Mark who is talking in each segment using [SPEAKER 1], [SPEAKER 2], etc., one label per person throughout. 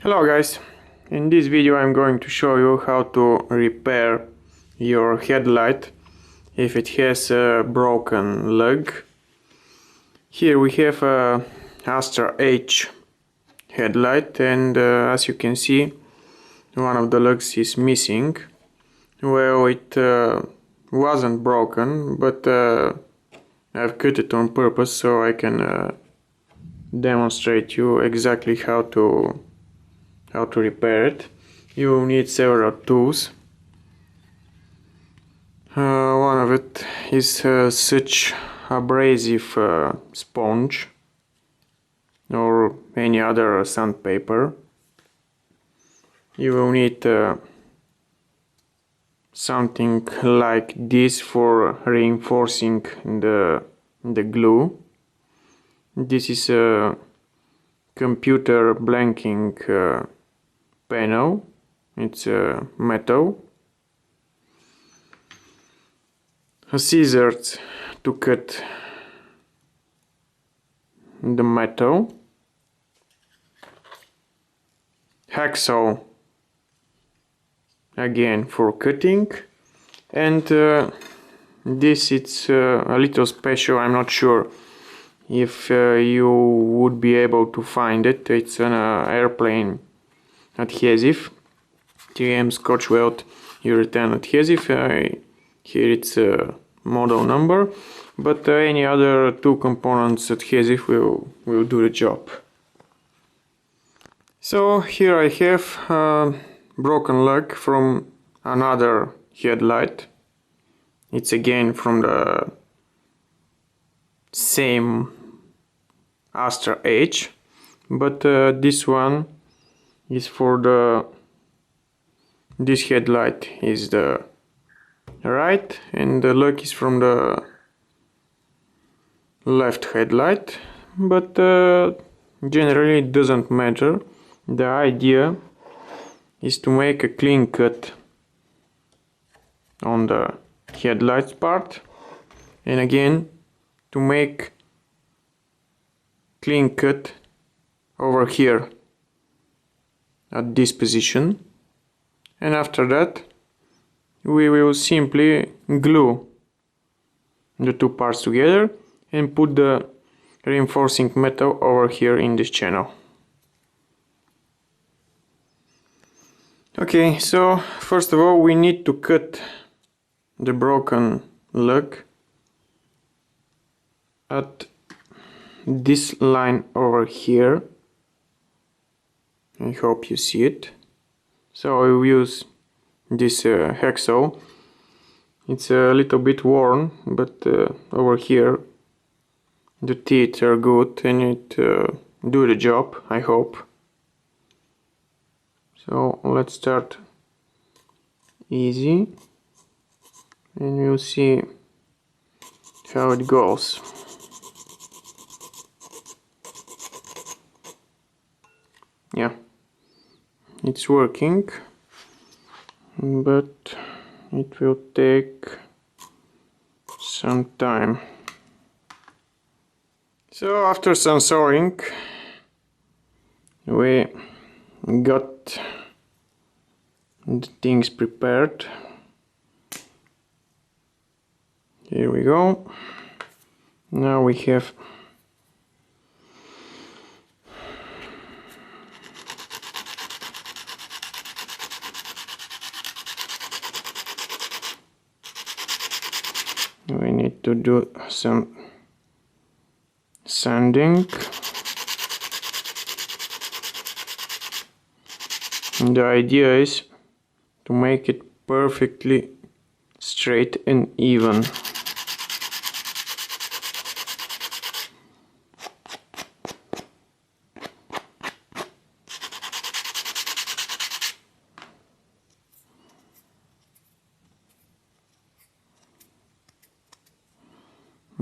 [SPEAKER 1] Hello guys, in this video I'm going to show you how to repair your headlight if it has a broken lug. Here we have a Astra H headlight and as you can see one of the lugs is missing. Well, it wasn't broken, but I've cut it on purpose so I can demonstrate you exactly how to repair it. You need several tools. One of it is such abrasive sponge or any other sandpaper. You will need something like this for reinforcing the glue. This is a computer blanking panel. It's metal. Scissors to cut the metal. Hacksaw again for cutting. And this it's a little special. I'm not sure if you would be able to find it. It's an airplane adhesive, 3M Scotch Weld urethane adhesive. Here it's a model number, but any other two components adhesive will do the job. So here I have a broken lug from another headlight. It's again from the same Astra H, but this one is for this headlight is the right and the lug is from the left headlight, but generally it doesn't matter. The idea is to make a clean cut on the headlights part and again to make clean cut over here at this position, and after that we will simply glue the two parts together and put the reinforcing metal over here in this channel. Okay, so first of all we need to cut the broken lug at this line over here. I hope you see it. So I will use this hacksaw. It's a little bit worn, but over here the teeth are good and it do the job, I hope. So let's start easy and we'll see how it goes. Yeah, it's working, but it will take some time. So after some sawing we got the things prepared. Here we go. Now we have to do some sanding. And the idea is to make it perfectly straight and even.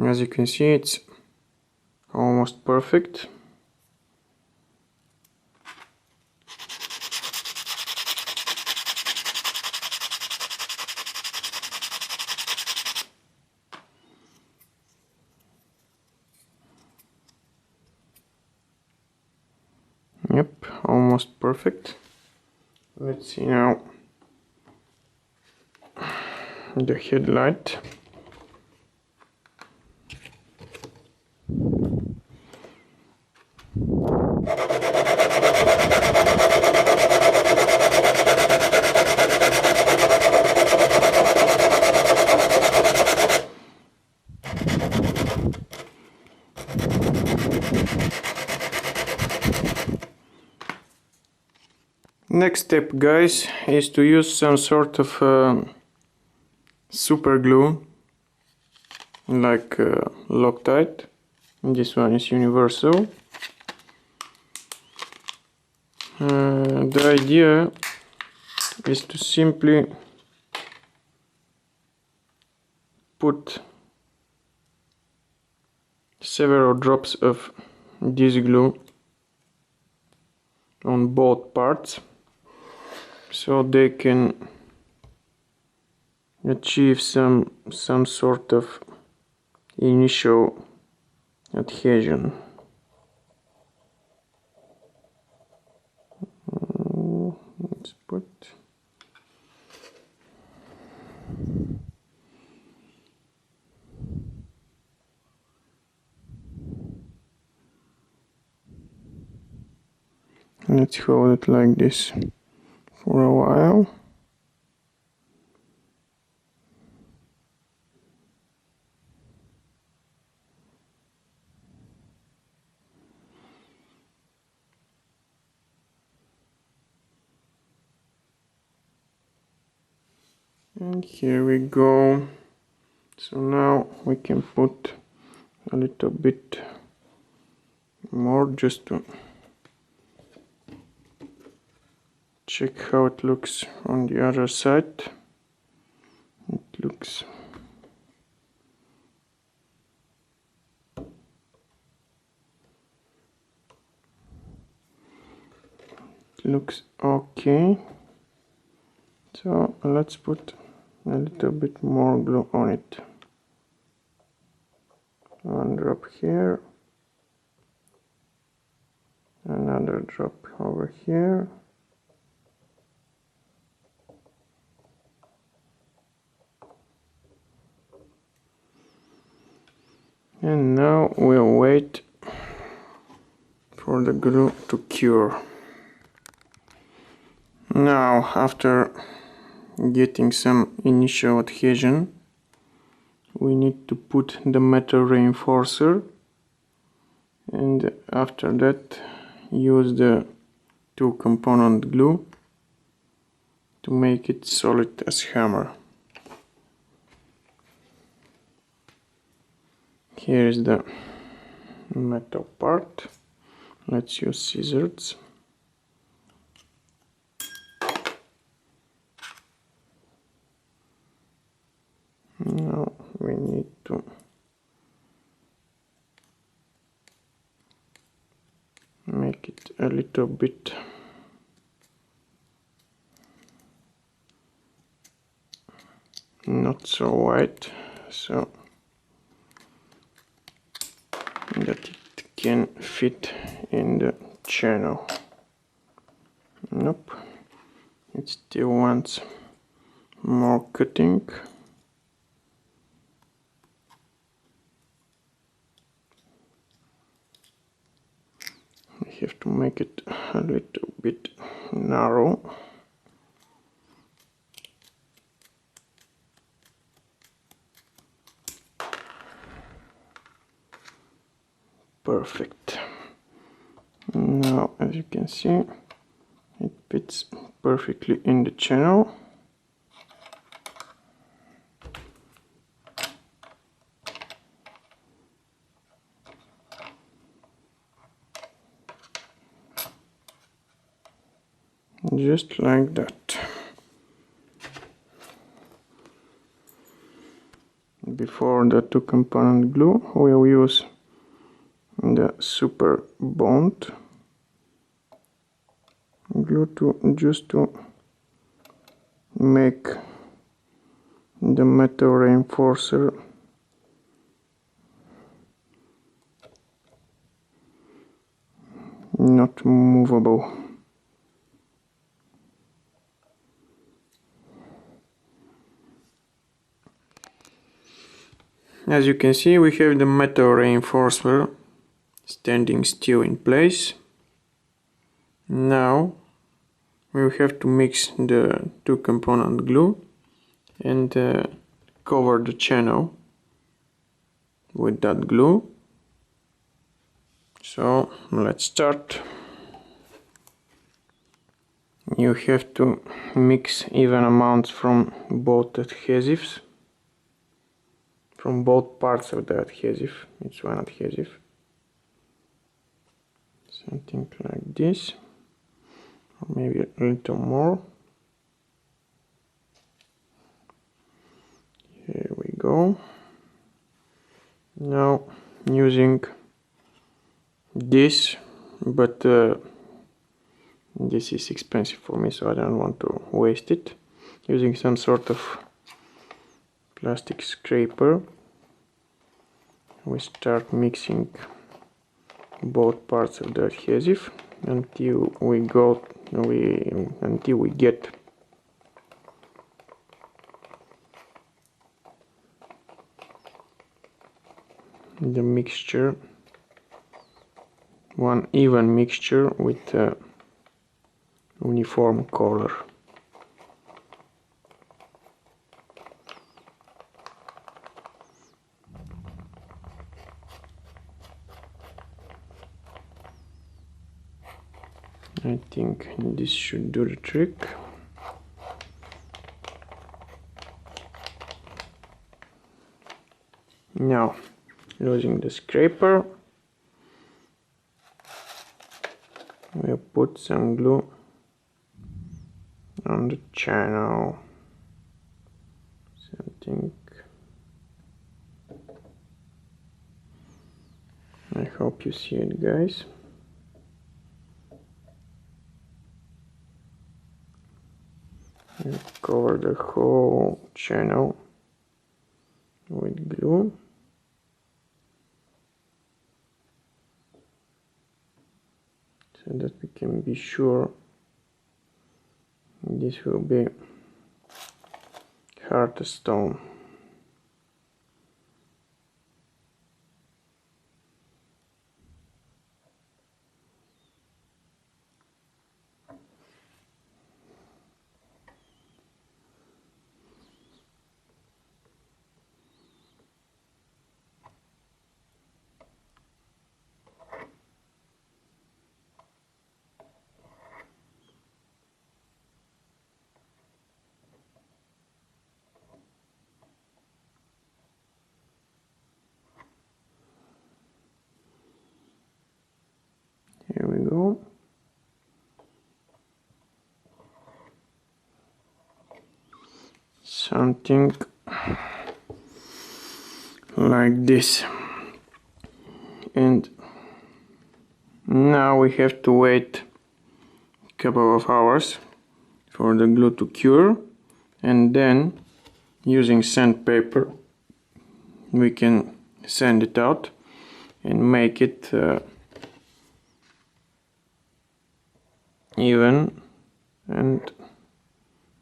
[SPEAKER 1] As you can see, it's almost perfect. Yep. almost perfect. Let's see now the headlight. Next step, guys, is to use some sort of super glue, like Loctite. This one is universal. The idea is to simply put several drops of this glue on both parts, so they can achieve some sort of initial adhesion. Let's put let's hold it like this for a while. And here we go. So now we can put a little bit more just to check how it looks on the other side. It looks okay. So let's put a little bit more glue on it. One drop here, another drop over here, and now we'll wait for the glue to cure. Now, after getting some initial adhesion, we need to put the metal reinforcer, and after that use the 2-component glue to make it solid as hammer. Here is the metal part. Let's use scissors. Now we need to make it a little bit not so white, so that it can fit in the channel. Nope, it still wants more cutting. We have to make it a little bit narrow. Perfect. Now, as you can see, it fits perfectly in the channel. Just like that. Before the 2-component glue, we'll use the super bond glue just to make the metal reinforcer not movable. as you can see, we have the metal reinforcer standing still in place. Now we will have to mix the two component glue and cover the channel with that glue. So let's start. You have to mix even amounts from both adhesives, from both parts of the adhesive. It's one adhesive. Something like this, or maybe a little more. Here we go. Now using this, but this is expensive for me, so I don't want to waste it. Using some sort of plastic scraper, we start mixing both parts of the adhesive until we get the mixture, one even mixture with uniform color. I think this should do the trick. Now, using the scraper, we'll put some glue on the channel. Something. I hope you see it, guys. Cover the whole channel with glue. So that we can be sure this will be hard as stone. Here we go. Something like this. And now we have to wait a couple of hours for the glue to cure, and then using sandpaper we can sand it out and make it even and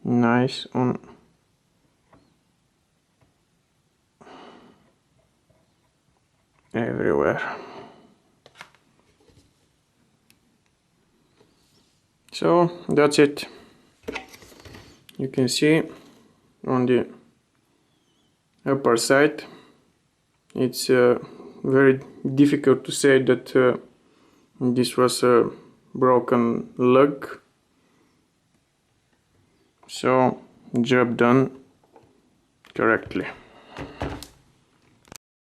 [SPEAKER 1] nice on everywhere. So that's it. You can see on the upper side it's very difficult to say that this was a broken lug. So job done correctly.